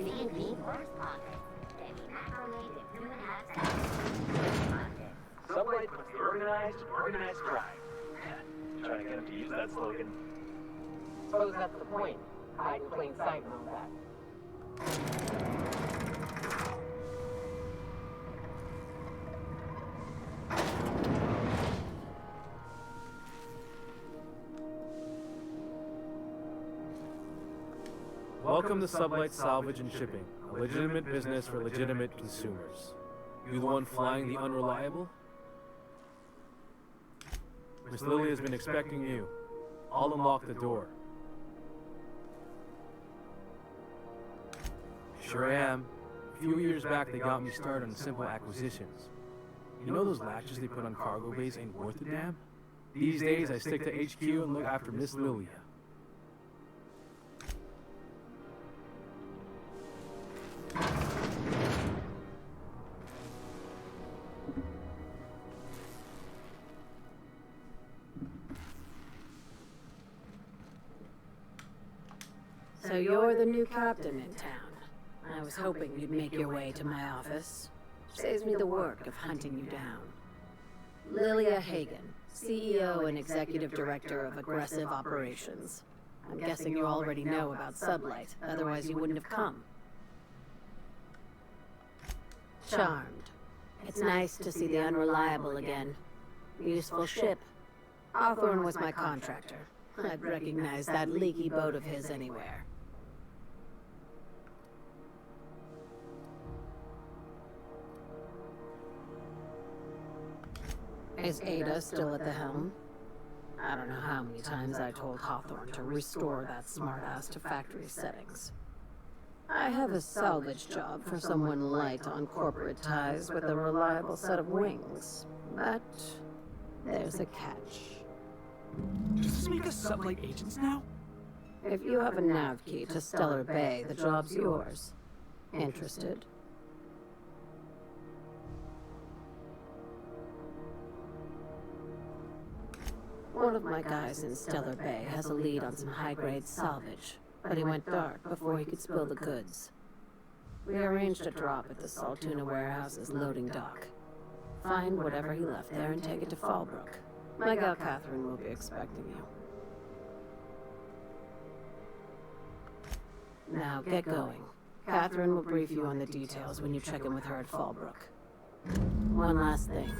C&D correspondent. SubLight puts the organized in organized crime. Trying to get him to use that slogan. Suppose that's the point. Hide in plain sight and all that. Welcome to SubLight Salvage and Shipping, a legitimate business for legitimate consumers. You the one flying the unreliable? Miss Lily has been expecting you. I'll unlock the door. Sure I am. A few years back they got me started on simple acquisitions. You know those latches they put on cargo bays ain't worth a damn? These days I stick to HQ and look after Miss Lilia. So you're the new captain in town. I was hoping you'd make your way to my office. Saves me the work of hunting you down. Lilia Hagen, CEO and Executive Director of Aggressive Operations. I'm guessing you already know about SubLight, otherwise you wouldn't have come. Charmed. It's nice to see the Unreliable again. Useful ship. Hawthorne was my contractor. I'd recognize that leaky boat of his anywhere. Is Ada still at the helm? I don't know how many times I told Hawthorne to restore that smartass to factory settings. I have a salvage job for someone light on corporate ties with a reliable set of wings, but there's a catch. Does this make us SubLight agents now? If you have a nav key to Stellar Bay, the job's yours. Interested? One of my guys in Stellar Bay has a lead on some high-grade salvage, but he went dark before he could spill the goods. We arranged a drop at the Saltuna warehouse's loading dock. Find whatever he left there and take it to Fallbrook. My gal Catherine will be expecting you. Now get going. Catherine will brief you on the details when you check in with her at Fallbrook. One last thing.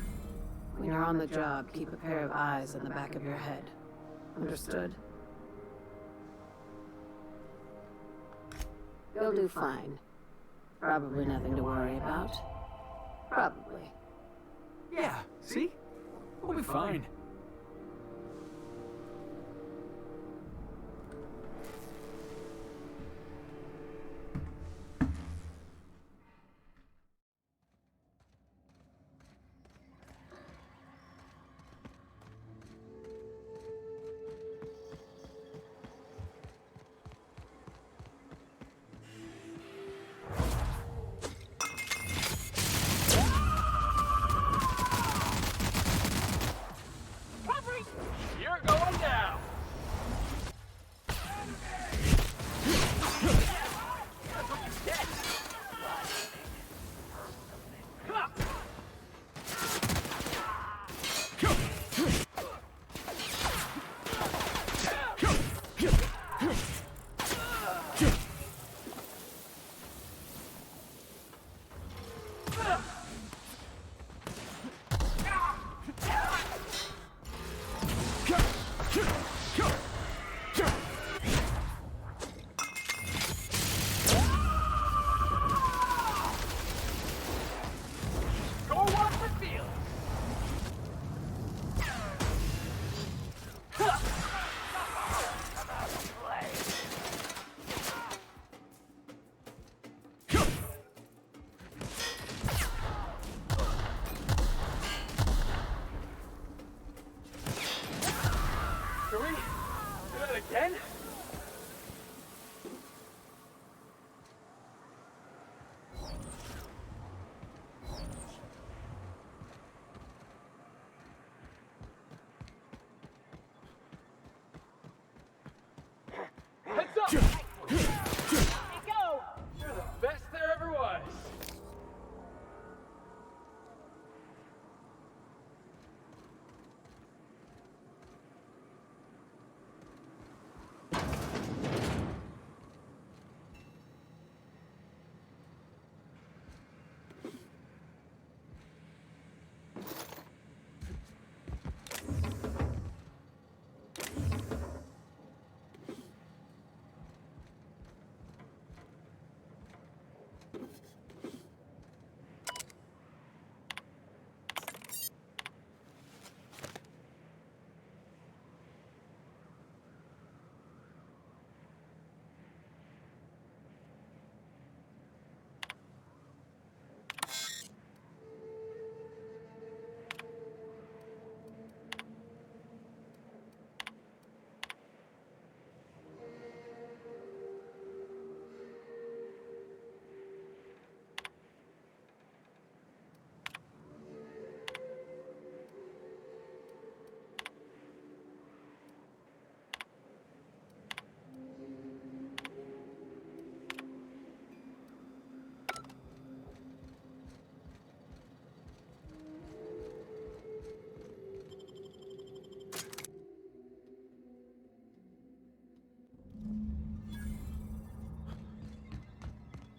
When you're on the job, keep a pair of eyes on the back of your head. Understood? You'll do fine. Probably nothing to worry about. Probably. Yeah, see? We'll be fine.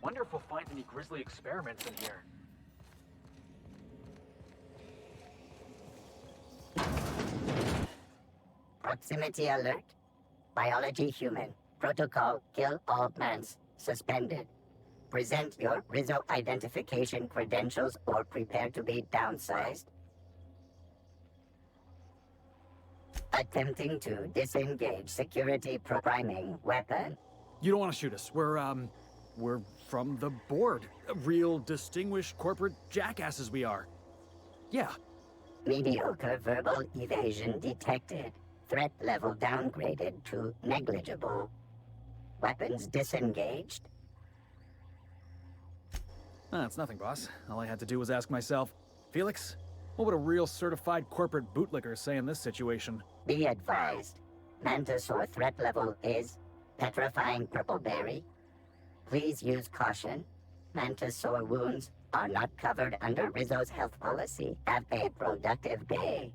Wonder if we'll find any grisly experiments in here. Proximity alert. Biology human. Protocol kill all plants. Suspended. Present your Rizzo identification credentials or prepare to be downsized. Attempting to disengage security priming weapon. You don't want to shoot us. We're from the board. Real distinguished corporate jackasses we are. Yeah. Mediocre verbal evasion detected. Threat level downgraded to negligible. Weapons disengaged. It's nothing, boss. All I had to do was ask myself, Felix, what would a real certified corporate bootlicker say in this situation? Be advised. Mantisaur threat level is petrifying purple berry. Please use caution. Mantisaur wounds are not covered under Rizzo's health policy. Have a productive day.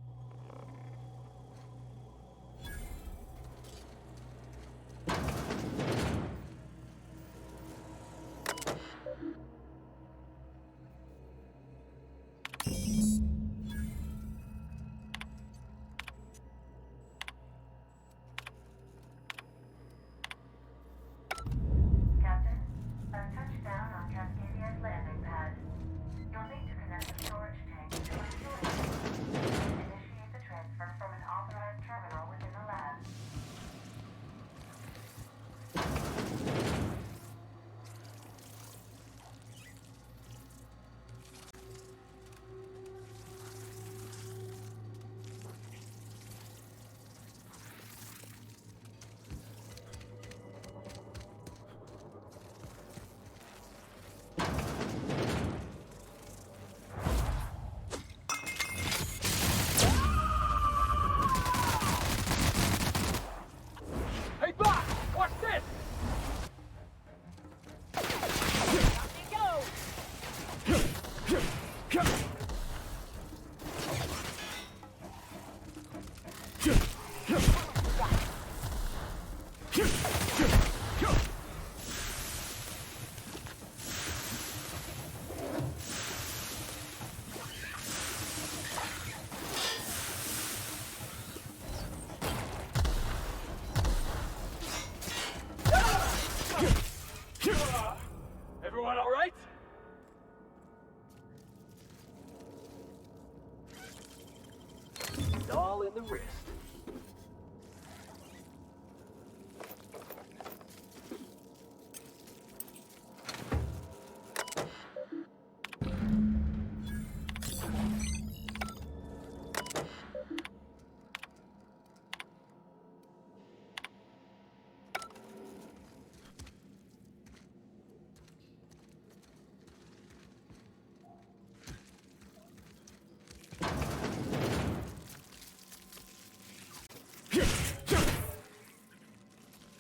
Captain, a touchdown on Cascadia's landing pad. You'll need to connect the storage tank to a storage tank and initiate the transfer from an authorized terminal within the lab. Hey, boss! Watch this! Everyone all right? It's all in the wrist.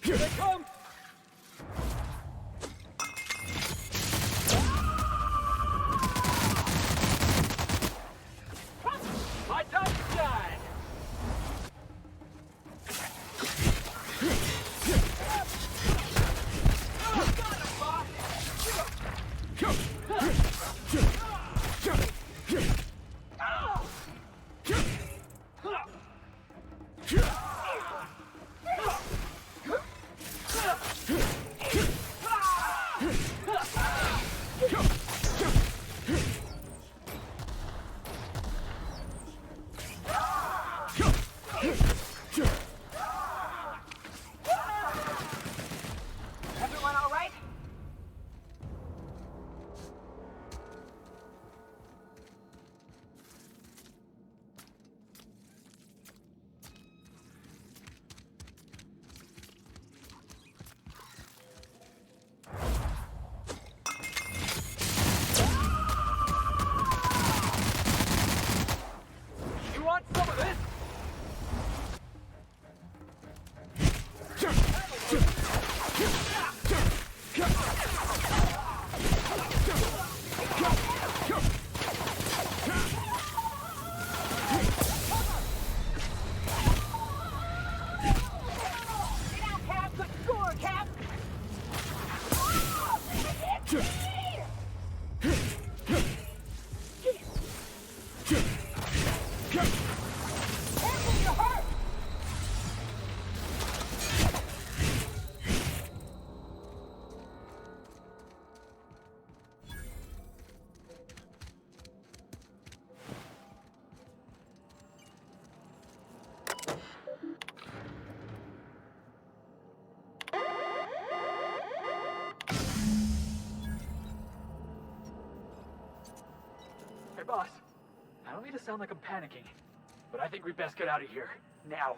Here they come! My time to shine! boss. I don't mean to sound like I'm panicking, but I think we best get out of here. Now.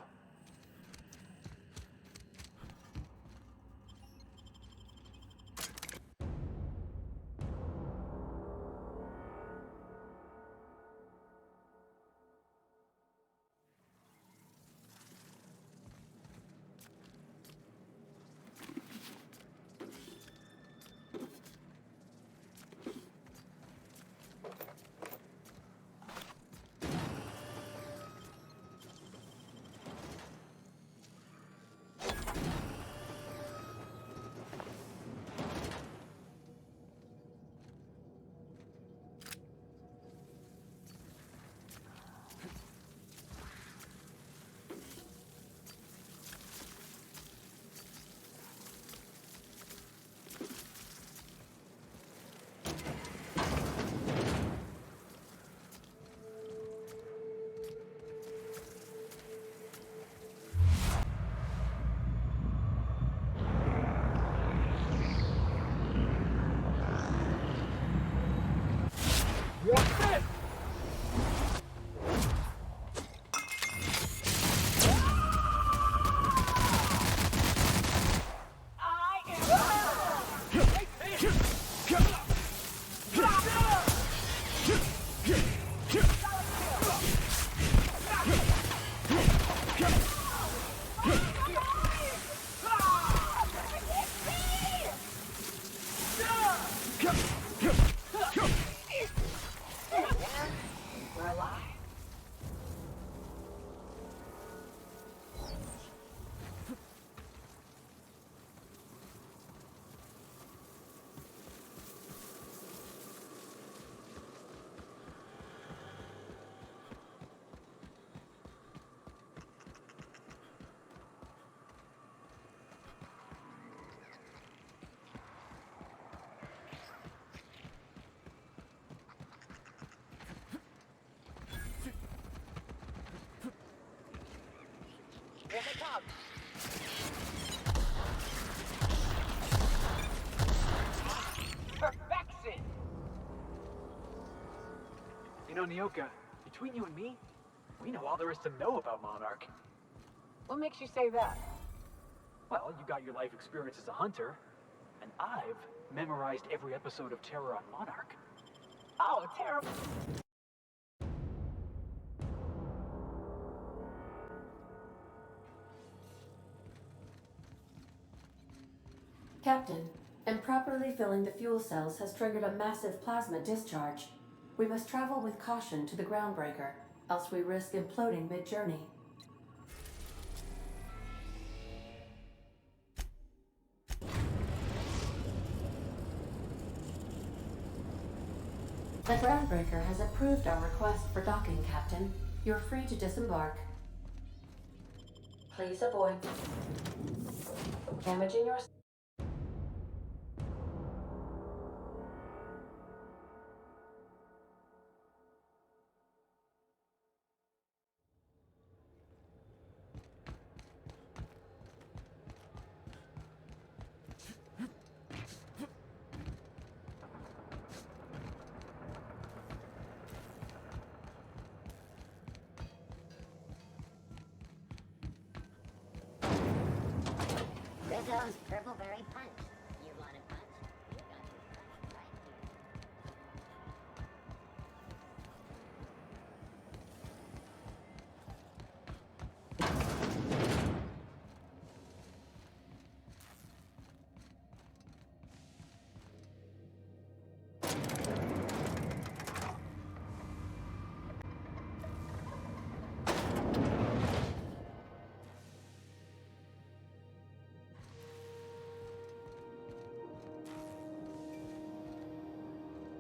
What's this? Here they come. Perfection! You know, Nyoka, between you and me, we know all there is to know about Monarch. What makes you say that? Well, you got your life experience as a hunter, and I've memorized every episode of Terror on Monarch. Oh, terrible. Captain, improperly filling the fuel cells has triggered a massive plasma discharge. We must travel with caution to the groundbreaker, else we risk imploding mid-journey. The groundbreaker has approved our request for docking, Captain. You're free to disembark. Please avoid damaging your... Rizzo's Purple Berry Punch. You want a punch? You got it right here.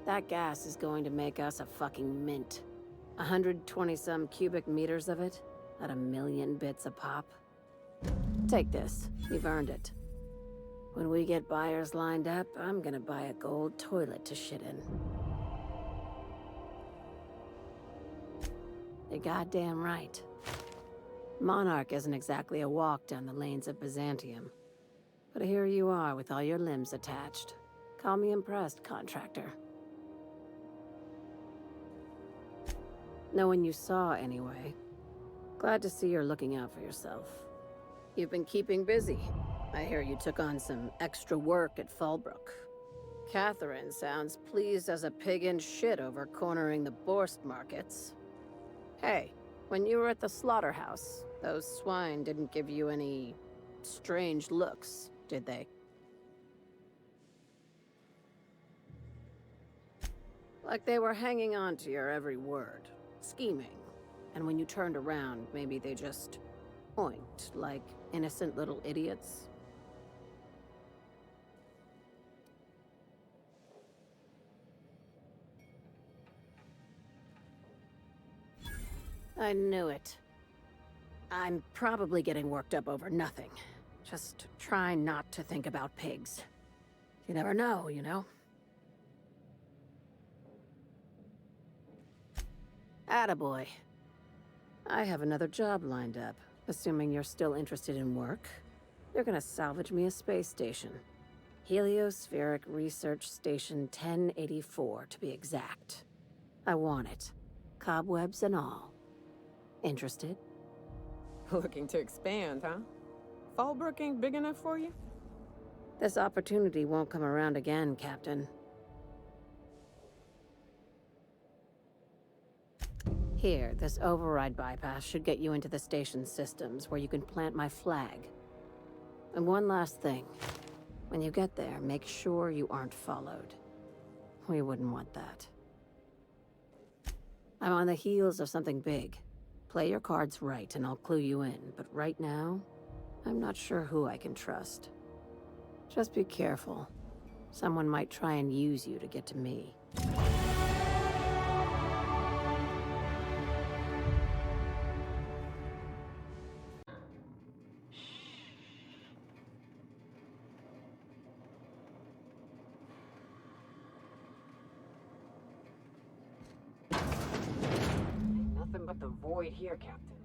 That gas is going to make us a fucking mint. 120-some cubic meters of it, at 1,000,000 bits a pop. Take this, you've earned it. When we get buyers lined up, I'm gonna buy a gold toilet to shit in. You're goddamn right. Monarch isn't exactly a walk down the lanes of Byzantium. But here you are with all your limbs attached. Call me impressed, contractor. No one you saw, anyway. Glad to see you're looking out for yourself. You've been keeping busy. I hear you took on some extra work at Fallbrook. Catherine sounds pleased as a pig in shit over cornering the Borst markets. Hey, when you were at the slaughterhouse, those swine didn't give you any strange looks, did they? Like they were hanging on to your every word, scheming. And when you turned around, maybe they just oinked like innocent little idiots. I knew it. I'm probably getting worked up over nothing. Just try not to think about pigs. You never know, you know? Attaboy. I have another job lined up, assuming you're still interested in work. They're gonna salvage me a space station. Heliospheric Research Station 1084, to be exact. I want it. Cobwebs and all. Interested? Looking to expand, huh? Fallbrook ain't big enough for you? This opportunity won't come around again, Captain. Here, this override bypass should get you into the station's systems where you can plant my flag. And one last thing. When you get there, make sure you aren't followed. We wouldn't want that. I'm on the heels of something big. Play your cards right and I'll clue you in, but right now, I'm not sure who I can trust. Just be careful. Someone might try and use you to get to me. Ain't nothing but the void here, Captain.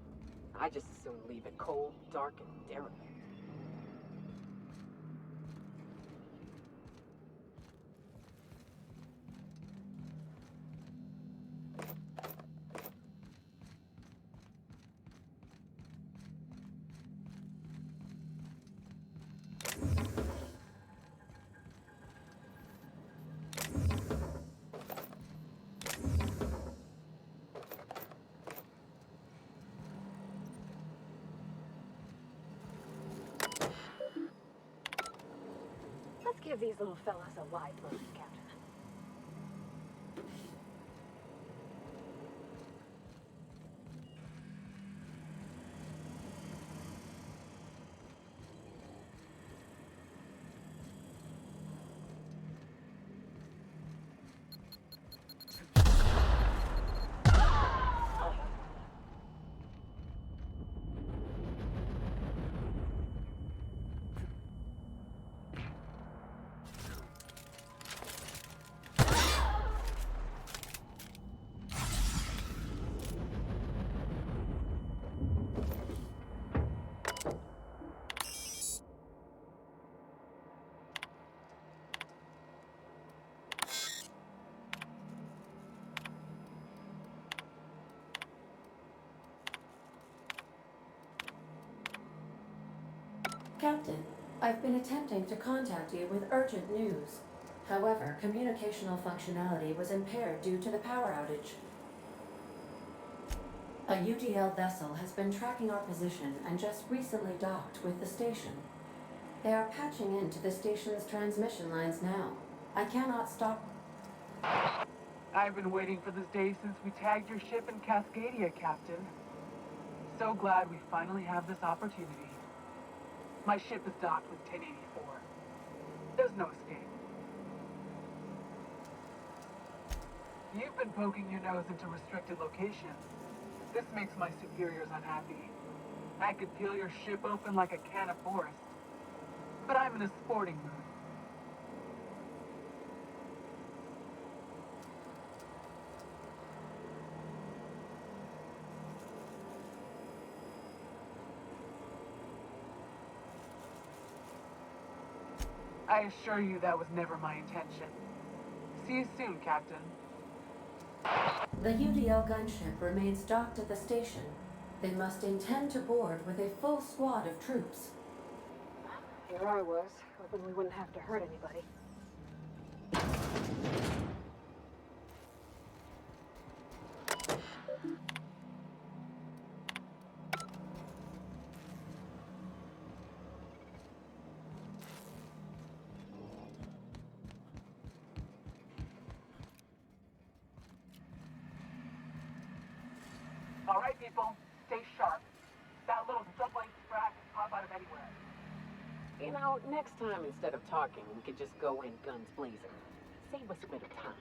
I just as soon leave it cold, dark, and derelict. Let's give these little fellas a wide berth, Captain. Captain, I've been attempting to contact you with urgent news. However, communicational functionality was impaired due to the power outage. A UDL vessel has been tracking our position and just recently docked with the station. They are patching into the station's transmission lines now. I cannot stop. I've been waiting for this day since we tagged your ship in Cascadia, Captain. So glad we finally have this opportunity. My ship is docked with 1084. There's no escape. You've been poking your nose into restricted locations. This makes my superiors unhappy. I could peel your ship open like a can of forest. But I'm in a sporting mood. I assure you that was never my intention. See you soon, Captain. The UDL gunship remains docked at the station. They must intend to board with a full squad of troops. Here I was, hoping we wouldn't have to hurt anybody. All right, people, stay sharp. That little SubLight scrap can pop out of anywhere. You know, next time instead of talking, we could just go in guns blazing. Save us a bit of time.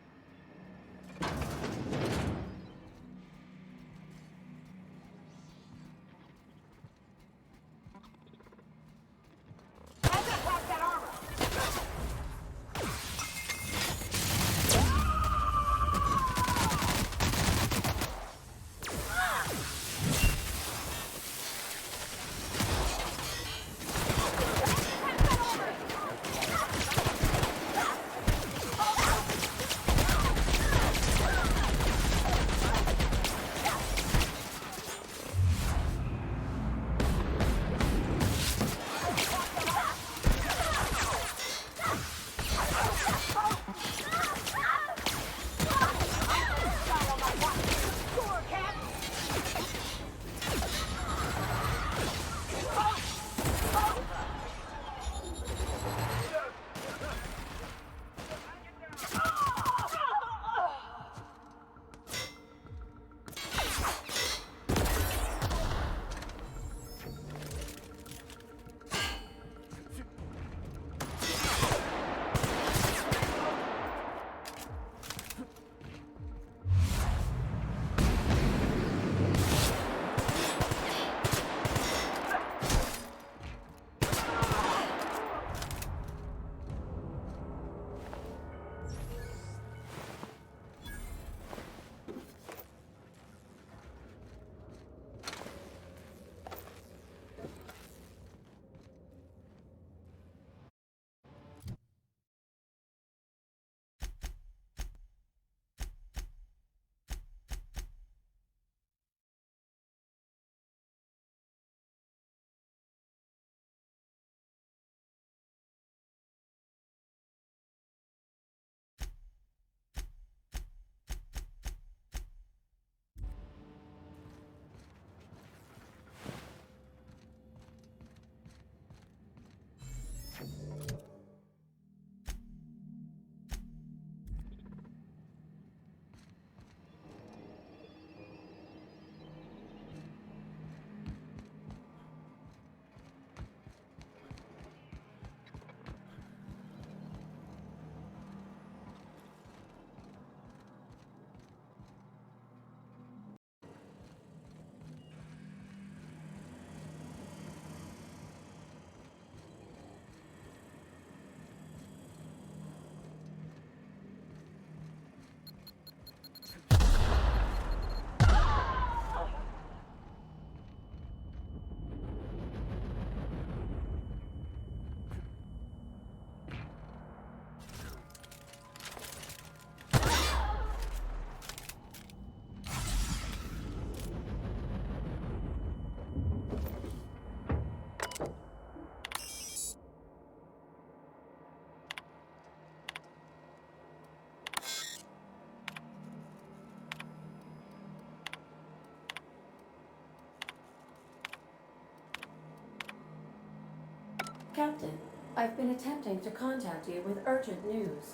Captain, I've been attempting to contact you with urgent news.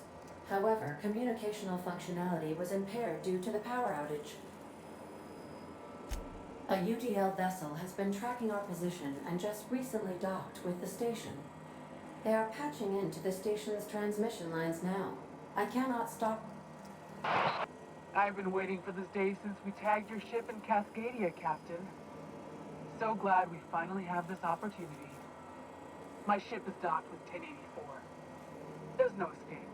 However, communicational functionality was impaired due to the power outage. A UDL vessel has been tracking our position and just recently docked with the station. They are patching into the station's transmission lines now. I cannot stop. I've been waiting for this day since we tagged your ship in Cascadia, Captain. So glad we finally have this opportunity. My ship is docked with 1084. There's no escape.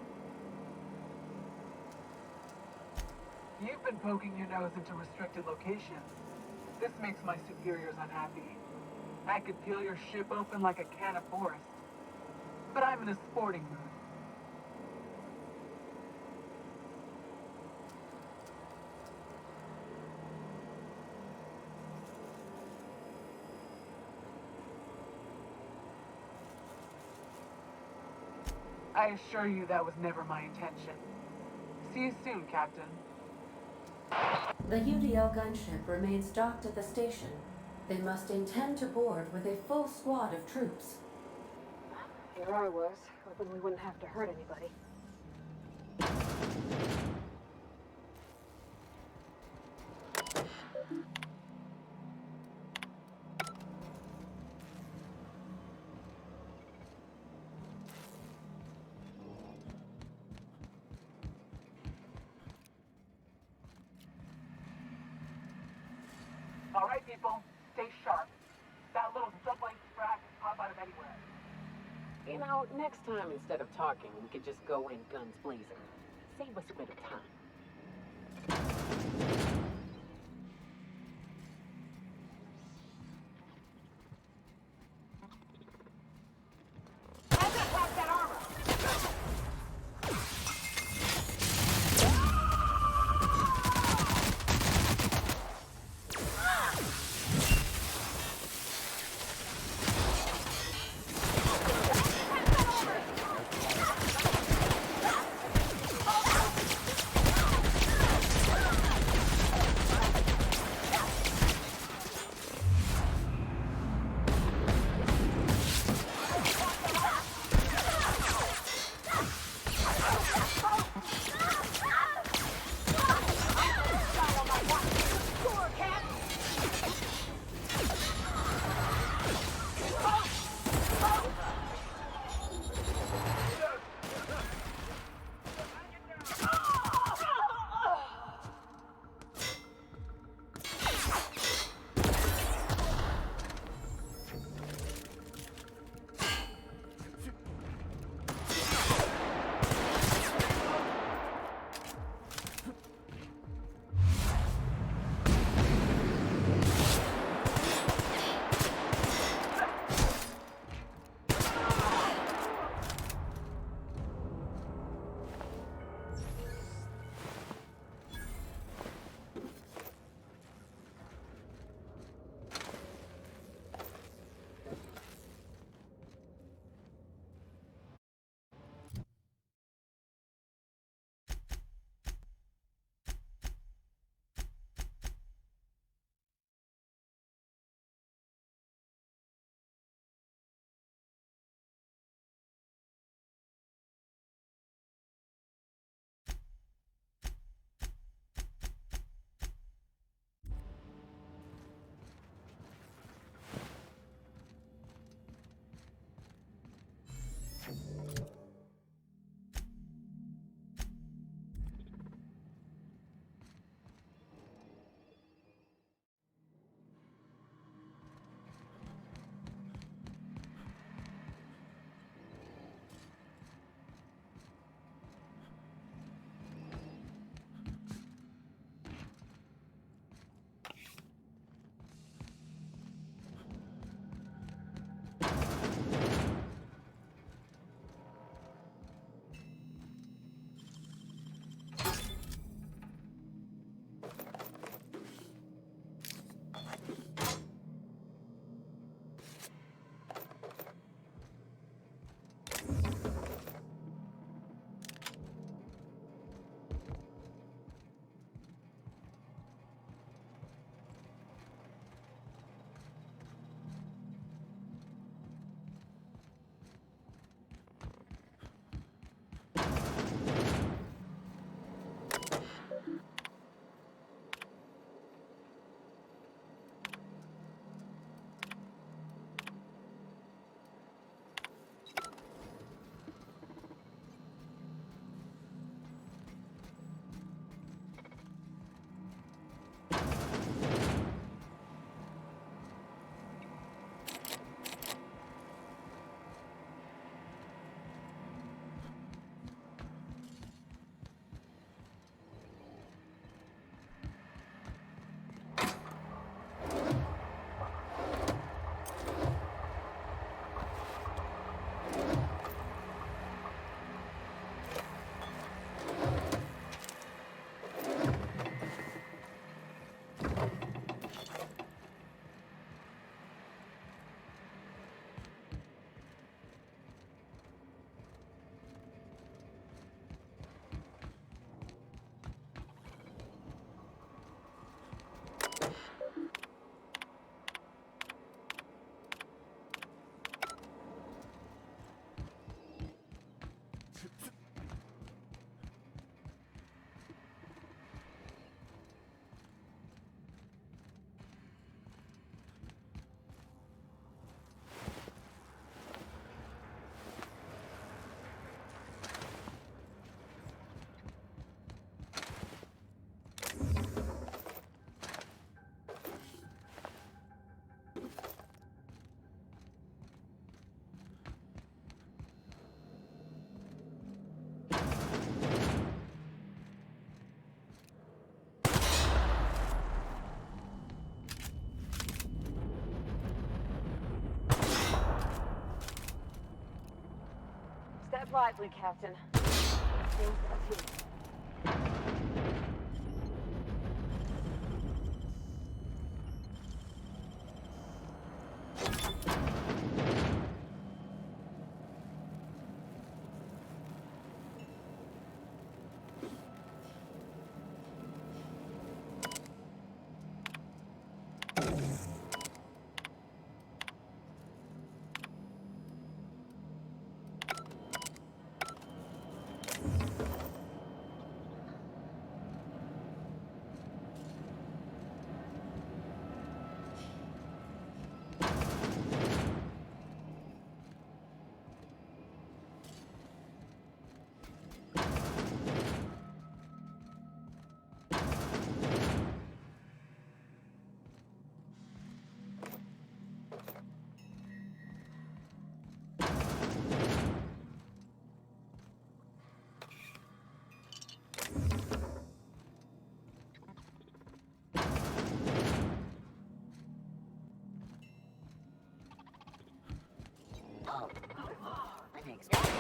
You've been poking your nose into restricted locations. This makes my superiors unhappy. I could peel your ship open like a can of forest. But I'm in a sporting mood. I assure you that was never my intention. See you soon, Captain. The UDL gunship remains docked at the station. They must intend to board with a full squad of troops. Here I was, hoping we wouldn't have to hurt anybody. All right, people, stay sharp. That little SubLight sprat can pop out of anywhere. You know, next time instead of talking, we could just go in guns blazing. Save us a bit of time. Tread lightly, Captain. Things are here. Oh, unexpected.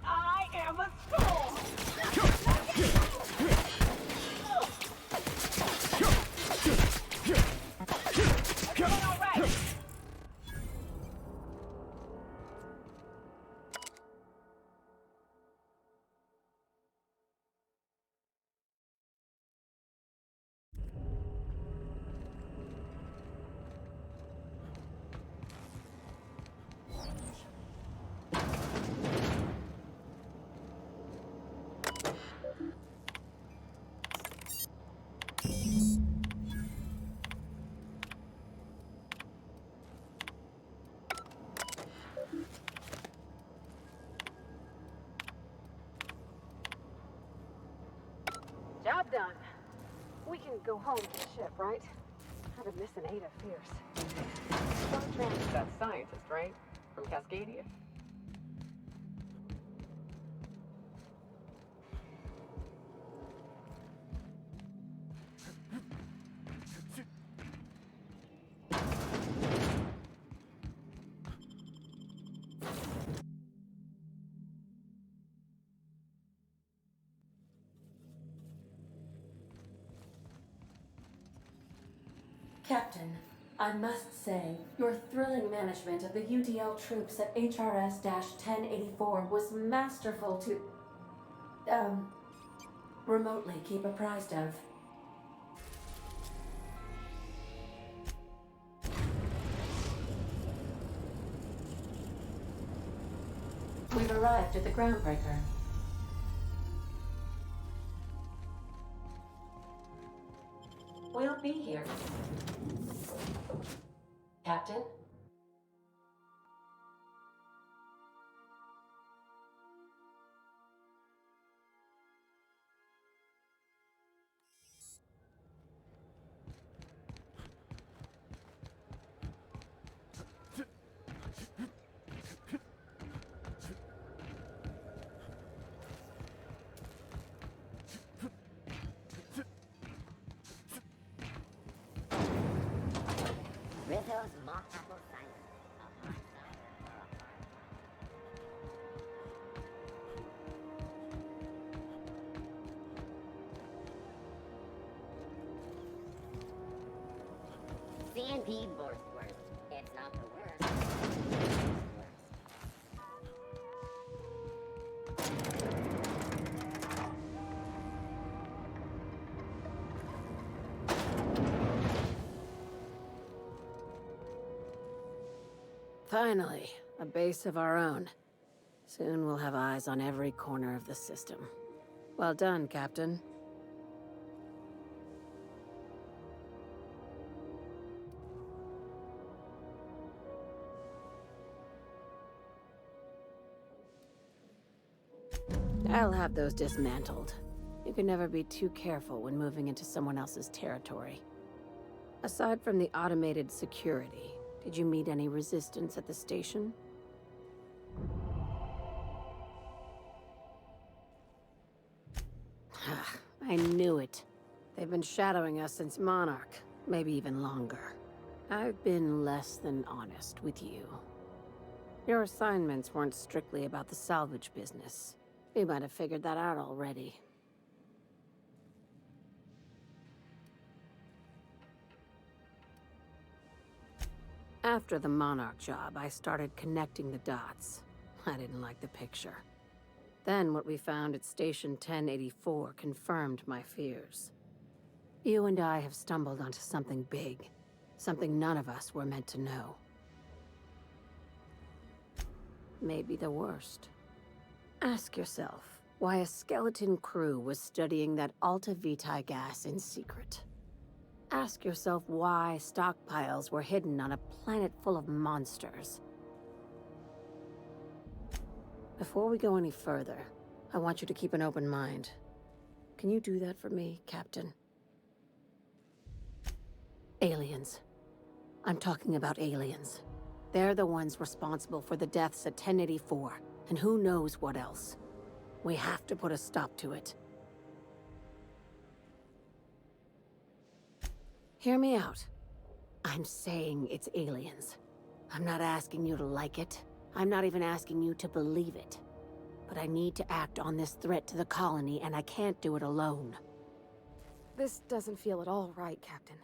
I am a storm! All right. Job done. We can go home to the ship, right? I've been missing Ada fierce. Bertrand's that scientist, right? From Cascadia? Captain, I must say, your thrilling management of the UDL troops at HRS-1084 was masterful to, remotely keep apprised of. We've arrived at the groundbreaker. We'll be here. Captain? Rizzo's mock apple cider. A hard cider or a hard C&D Borstworth. It's not the worst. It's the worst. Finally, a base of our own. Soon we'll have eyes on every corner of the system. Well done, Captain. I'll have those dismantled. You can never be too careful when moving into someone else's territory. Aside from the automated security, did you meet any resistance at the station? I knew it. They've been shadowing us since Monarch, maybe even longer. I've been less than honest with you. Your assignments weren't strictly about the salvage business. You might have figured that out already. After the Monarch job, I started connecting the dots. I didn't like the picture. Then what we found at Station 1084 confirmed my fears. You and I have stumbled onto something big. Something none of us were meant to know. Maybe the worst. Ask yourself why a skeleton crew was studying that Alta Vitae gas in secret. Ask yourself why stockpiles were hidden on a planet full of monsters. Before we go any further, I want you to keep an open mind. Can you do that for me, Captain? Aliens. I'm talking about aliens. They're the ones responsible for the deaths at 1084, and who knows what else. We have to put a stop to it. Hear me out. I'm saying it's aliens. I'm not asking you to like it. I'm not even asking you to believe it. But I need to act on this threat to the colony, and I can't do it alone. This doesn't feel at all right, Captain.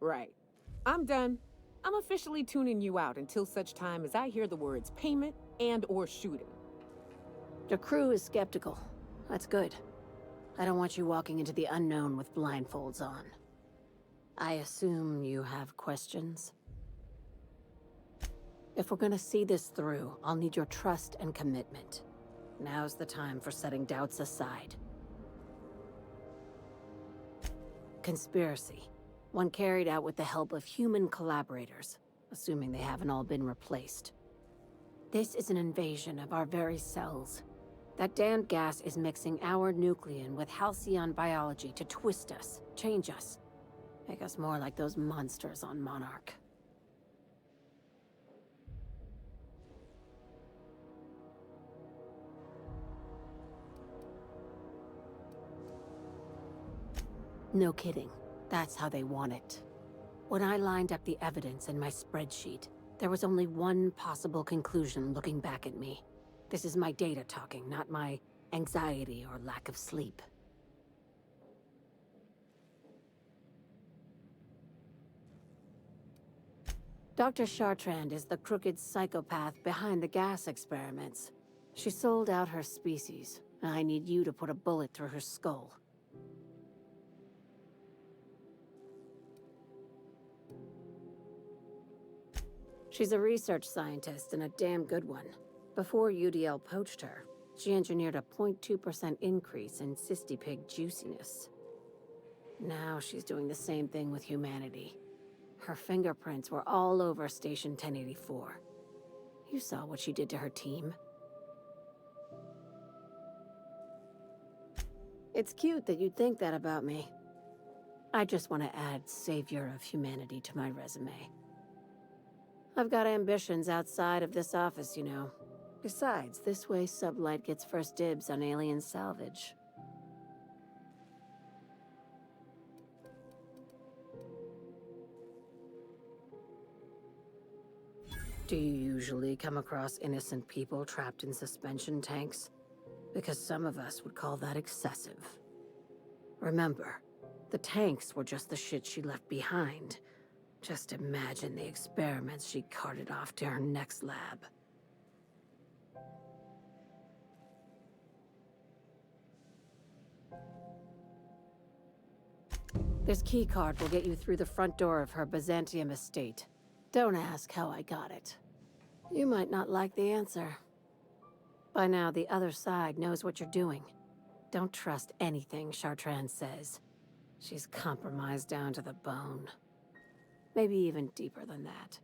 Right. I'm done. I'm officially tuning you out until such time as I hear the words payment and/or shooting. The crew is skeptical. That's good. I don't want you walking into the unknown with blindfolds on. I assume you have questions? If we're gonna see this through, I'll need your trust and commitment. Now's the time for setting doubts aside. Conspiracy. One carried out with the help of human collaborators, assuming they haven't all been replaced. This is an invasion of our very cells. That damned gas is mixing our nucleon with halcyon biology to twist us, change us, make us more like those monsters on Monarch. No kidding. That's how they want it. When I lined up the evidence in my spreadsheet, there was only one possible conclusion looking back at me. This is my data talking, not my anxiety or lack of sleep. Dr. Chartrand is the crooked psychopath behind the gas experiments. She sold out her species, and I need you to put a bullet through her skull. She's a research scientist and a damn good one. Before UDL poached her, she engineered a 0.2% increase in cystipig juiciness. Now she's doing the same thing with humanity. Her fingerprints were all over Station 1084. You saw what she did to her team. It's cute that you'd think that about me. I just want to add savior of humanity to my resume. I've got ambitions outside of this office, you know. Besides, this way SubLight gets first dibs on alien salvage. Do you usually come across innocent people trapped in suspension tanks? Because some of us would call that excessive. Remember, the tanks were just the shit she left behind. Just imagine the experiments she carted off to her next lab. This keycard will get you through the front door of her Byzantium estate. Don't ask how I got it. You might not like the answer. By now, the other side knows what you're doing. Don't trust anything Chartrand says. She's compromised down to the bone. Maybe even deeper than that.